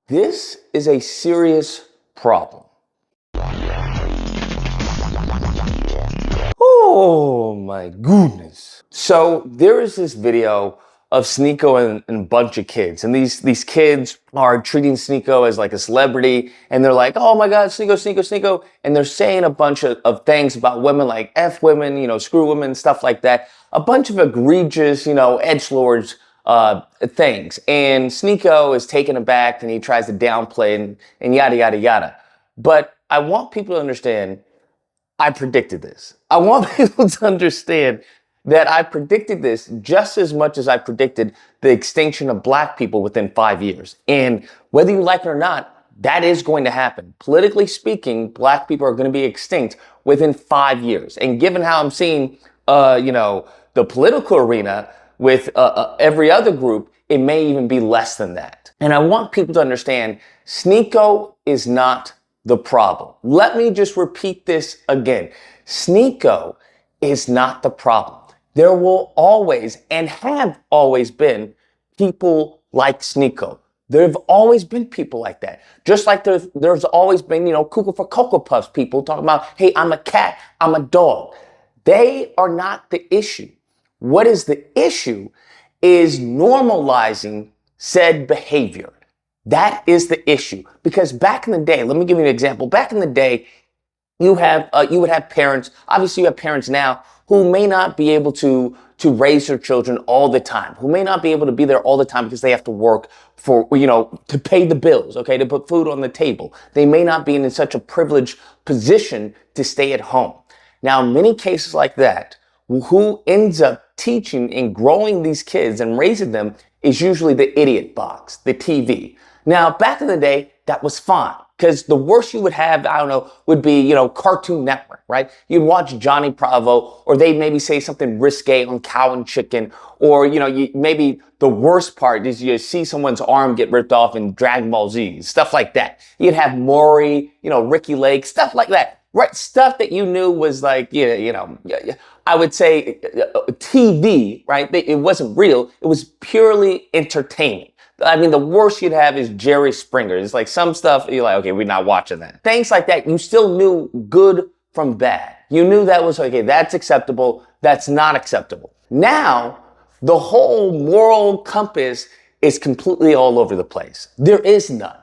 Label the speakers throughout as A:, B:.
A: This is a serious problem. Oh my goodness. So there is this video of Sneako and a bunch of kids. And these kids are treating Sneako as like a celebrity. And they're like, oh my God, Sneako, Sneako, Sneako. And they're saying a bunch of things about women like F women, screw women, stuff like that. A bunch of egregious, edgelords things. And Sneako is taken aback and he tries to downplay and yada, yada, yada. But I want people to understand I predicted this. I want people to understand that I predicted this just as much as I predicted the extinction of black people within 5 years. And whether you like it or not, that is going to happen. Politically speaking, black people are going to be extinct within 5 years. And given how I'm seeing, the political arena with every other group, it may even be less than that. And I want people to understand, Sneako is not the problem. Let me just repeat this again. Sneako is not the problem. There will always and have always been people like Sneako. There have always been people like that. Just like there's always been, Cuckoo for Cocoa Puffs people talking about, hey, I'm a cat, I'm a dog. They are not the issue. What is the issue is normalizing said behavior. That is the issue. Because back in the day, let me give you an example. Back in the day, you would have parents, obviously you have parents now who may not be able to raise their children all the time, who may not be able to be there all the time because they have to work for, to pay the bills, okay, to put food on the table. They may not be in such a privileged position to stay at home. Now, in many cases like that, who ends up teaching and growing these kids and raising them is usually the idiot box, the TV. Now, back in the day, that was fine. Because the worst you would have, would be, Cartoon Network, right? You'd watch Johnny Bravo, or they maybe say something risque on Cow and Chicken, or, maybe the worst part is you see someone's arm get ripped off in Dragon Ball Z, stuff like that. You'd have Maury, Ricky Lake, stuff like that, right? Stuff that you knew was like, I would say TV, right? It wasn't real. It was purely entertaining. I mean, the worst you'd have is Jerry Springer. It's like some stuff, you're like, okay, we're not watching that. Things like that, you still knew good from bad. You knew that was, okay, that's acceptable, that's not acceptable. Now, the whole moral compass is completely all over the place. There is none.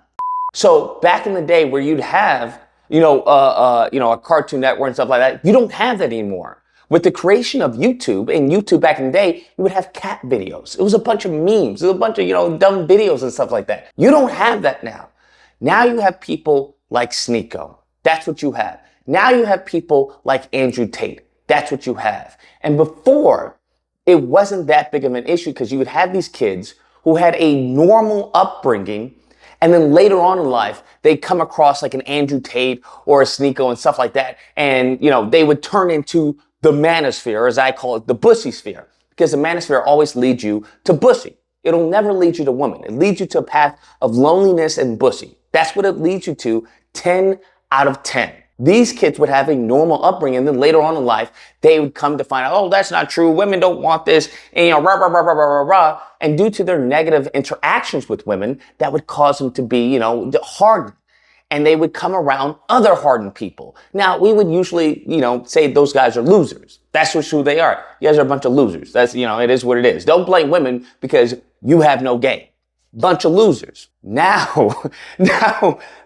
A: So back in the day where you'd have, a Cartoon Network and stuff like that, you don't have that anymore. With the creation of YouTube, and YouTube back in the day, you would have cat videos. It was a bunch of memes. It was a bunch of, dumb videos and stuff like that. You don't have that now. Now you have people like Sneako. That's what you have. Now you have people like Andrew Tate. That's what you have. And before, it wasn't that big of an issue because you would have these kids who had a normal upbringing, and then later on in life, they come across like an Andrew Tate or a Sneako and stuff like that. And, they would turn into the manosphere, as I call it, the bussy sphere, because the manosphere always leads you to bussy. It'll never lead you to woman. It leads you to a path of loneliness and bussy. That's what it leads you to 10 out of 10. These kids would have a normal upbringing, and then later on in life, they would come to find out, oh, that's not true. Women don't want this, and rah, rah, rah, rah, rah, rah, rah. And due to their negative interactions with women, that would cause them to be, hardened. And they would come around other hardened people. Now, we would usually, say those guys are losers. That's just who they are. You guys are a bunch of losers. That's, it is what it is. Don't blame women because you have no game. Bunch of losers. Now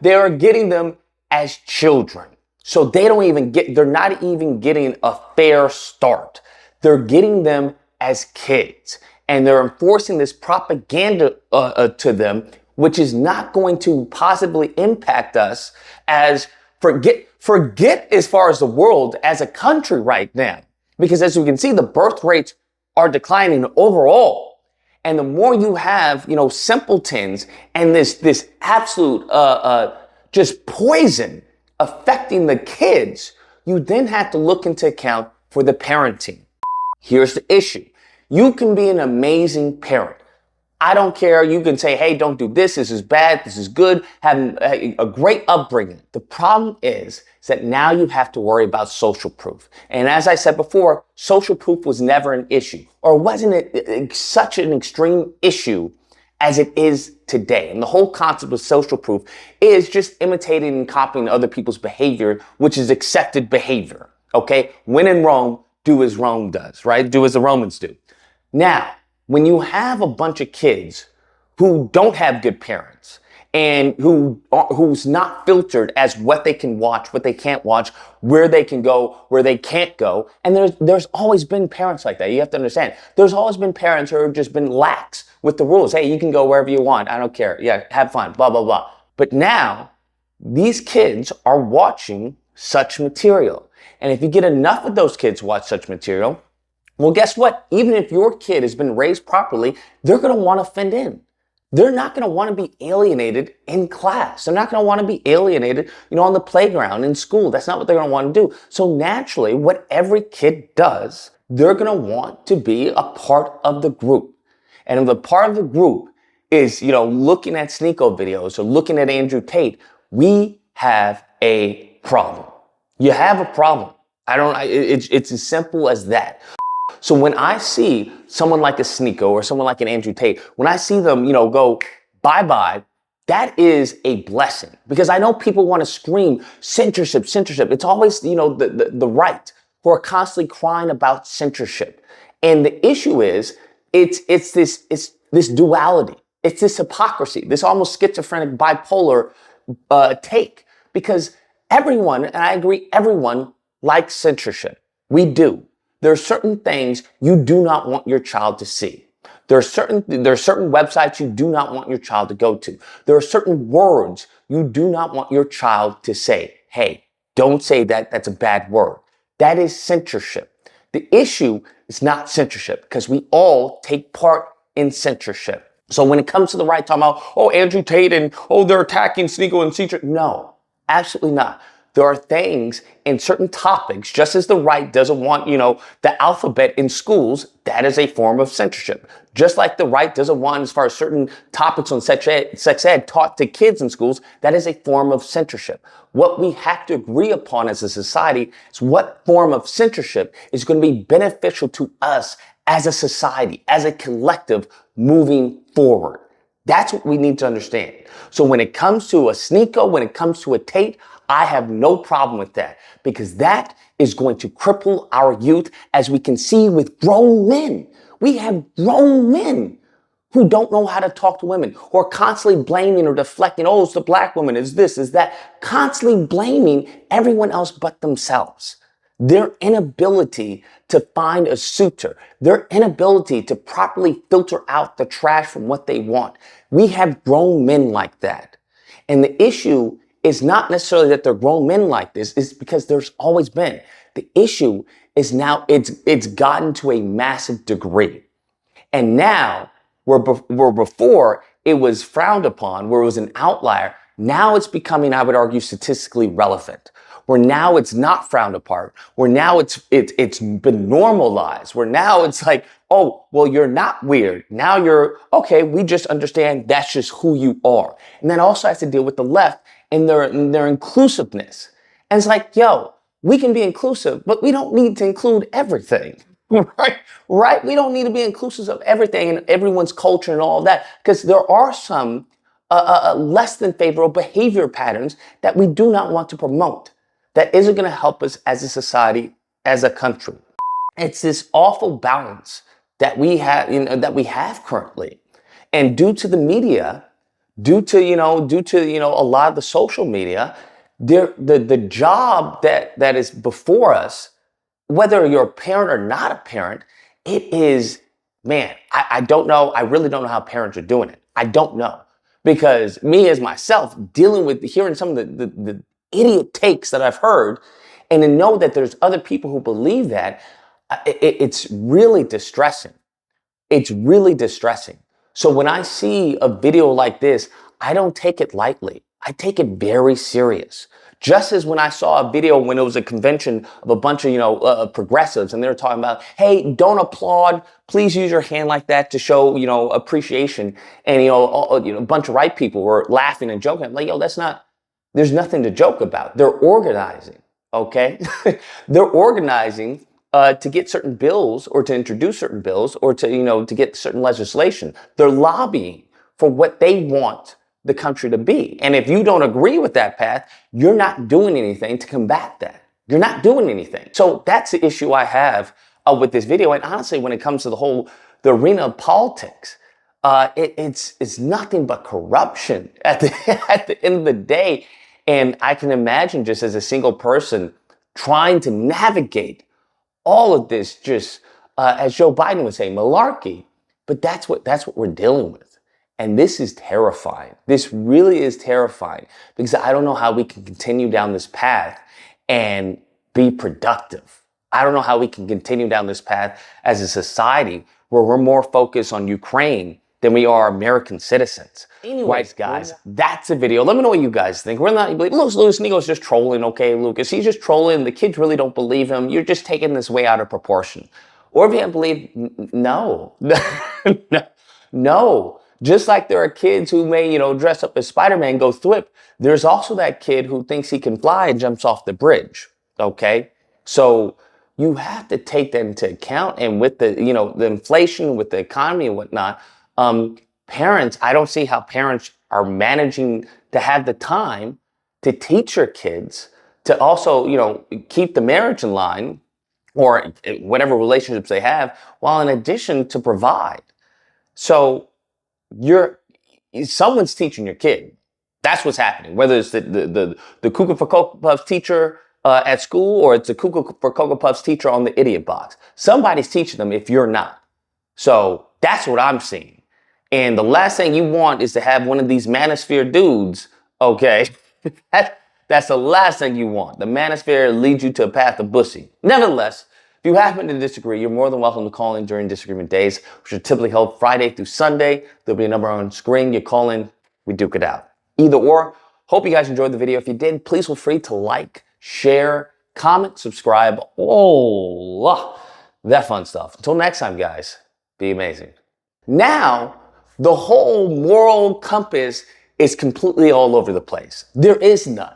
A: they are getting them as children. So they're not even getting a fair start. They're getting them as kids. And they're enforcing this propaganda to them, which is not going to positively impact us as forget as far as the world as a country right now. Because as you can see, the birth rates are declining overall. And the more you have, simpletons and this absolute, just poison affecting the kids, you then have to look into account for the parenting. Here's the issue. You can be an amazing parent. I don't care. You can say, hey, don't do this. This is bad. This is good. Have a great upbringing. The problem is that now you have to worry about social proof. And as I said before, social proof was never an issue, or wasn't it such an extreme issue as it is today. And the whole concept of social proof is just imitating and copying other people's behavior, which is accepted behavior. Okay? When in Rome, do as Rome does, right? Do as the Romans do. Now, when you have a bunch of kids who don't have good parents and who's not filtered as what they can watch, what they can't watch, where they can go, where they can't go. And there's always been parents like that. You have to understand. There's always been parents who have just been lax with the rules. Hey, you can go wherever you want. I don't care. Yeah, have fun, blah, blah, blah. But now these kids are watching such material. And if you get enough of those kids to watch such material, well, guess what? Even if your kid has been raised properly, they're going to want to fit in. They're not going to want to be alienated in class. They're not going to want to be alienated, on the playground, in school. That's not what they're going to want to do. So naturally, what every kid does, they're going to want to be a part of the group. And if a part of the group is, looking at Sneako videos or looking at Andrew Tate, we have a problem. You have a problem. It's as simple as that. So when I see someone like a Sneako or someone like an Andrew Tate, when I see them, go bye-bye, that is a blessing. Because I know people want to scream censorship, censorship. It's always, the right who are constantly crying about censorship. And the issue is, it's this duality. It's this hypocrisy, this almost schizophrenic bipolar take. Because everyone, and I agree, everyone likes censorship. We do. There are certain things you do not want your child to see. There are certain websites you do not want your child to go to. There are certain words you do not want your child to say. Hey, don't say that. That's a bad word. That is censorship. The issue is not censorship because we all take part in censorship. So when it comes to the right, talking about, Andrew Tate and, they're attacking Sneako and censorship. No, absolutely not. There are things in certain topics, just as the right doesn't want, the alphabet in schools, that is a form of censorship. Just like the right doesn't want, as far as certain topics on sex ed taught to kids in schools, that is a form of censorship. What we have to agree upon as a society is what form of censorship is going to be beneficial to us as a society, as a collective moving forward. That's what we need to understand. So when it comes to a Sneako, when it comes to a Tate, I have no problem with that because that is going to cripple our youth, as we can see with grown men. We have grown men who don't know how to talk to women, who are constantly blaming or deflecting. It's the black woman, it's this, is that, constantly blaming everyone else but themselves. Their inability to find a suitor, their inability to properly filter out the trash from what they want. We have grown men like that. And the issue is not necessarily that they're grown men like this, it's because there's always been. The issue is now it's gotten to a massive degree. And now, where before it was frowned upon, where it was an outlier, now it's becoming, I would argue, statistically relevant. Where now it's not frowned upon, where now it's been normalized, where now it's like, you're not weird. Now you're, okay, we just understand that's just who you are. And that also has to deal with the left and their inclusiveness. And it's like, we can be inclusive, but we don't need to include everything, right? We don't need to be inclusive of everything and everyone's culture and all of that, because there are some less than favorable behavior patterns that we do not want to promote. That isn't going to help us as a society, as a country. It's this awful balance that we have currently, and due to the media, due to a lot of the social media, the job that is before us, whether you're a parent or not a parent, it is, man, I don't know. I really don't know how parents are doing it. I don't know, because me as myself hearing some of the idiot takes that I've heard, and to know that there's other people who believe that, it's really distressing. It's really distressing. So when I see a video like this, I don't take it lightly. I take it very serious. Just as when I saw a video when it was a convention of a bunch of, progressives, and they were talking about, hey, don't applaud. Please use your hand like that to show, appreciation. And, a bunch of right people were laughing and joking. I'm like, there's nothing to joke about. They're organizing, okay? They're organizing to get certain bills or to introduce certain bills or to get certain legislation. They're lobbying for what they want the country to be. And if you don't agree with that path, you're not doing anything to combat that. You're not doing anything. So that's the issue I have with this video. And honestly, when it comes to the arena of politics, it's nothing but corruption at the end of the day. And I can imagine, just as a single person, trying to navigate all of this, just as Joe Biden would say, malarkey. But that's what we're dealing with. And this is terrifying. This really is terrifying, because I don't know how we can continue down this path and be productive. I don't know how we can continue down this path as a society where we're more focused on Ukraine than we are American citizens. Anyways, guys, that's the video. Let me know what you guys think. We're not, look, Sneako's just trolling. Okay, Lucas, he's just trolling. The kids really don't believe him. You're just taking this way out of proportion. Or if you don't believe, no, no. Just like there are kids who may, dress up as Spider-Man, go thwip, there's also that kid who thinks he can fly and jumps off the bridge, okay? So you have to take that into account. And with the, the inflation, with the economy and whatnot, parents, I don't see how parents are managing to have the time to teach your kids to also, keep the marriage in line, or whatever relationships they have, while in addition to provide. So someone's teaching your kid. That's what's happening. Whether it's the Cuckoo for Cocoa Puffs teacher at school, or it's the Cuckoo for Cocoa Puffs teacher on the idiot box. Somebody's teaching them if you're not. So that's what I'm seeing. And the last thing you want is to have one of these manosphere dudes, okay? That's the last thing you want. The manosphere leads you to a path of bussy. Nevertheless, if you happen to disagree, you're more than welcome to call in during disagreement days, which are typically held Friday through Sunday. There'll be a number on screen. You call in, we duke it out. Either or. Hope you guys enjoyed the video. If you did, please feel free to like, share, comment, subscribe. Oh, that fun stuff. Until next time, guys, be amazing. Now, the whole moral compass is completely all over the place. There is none.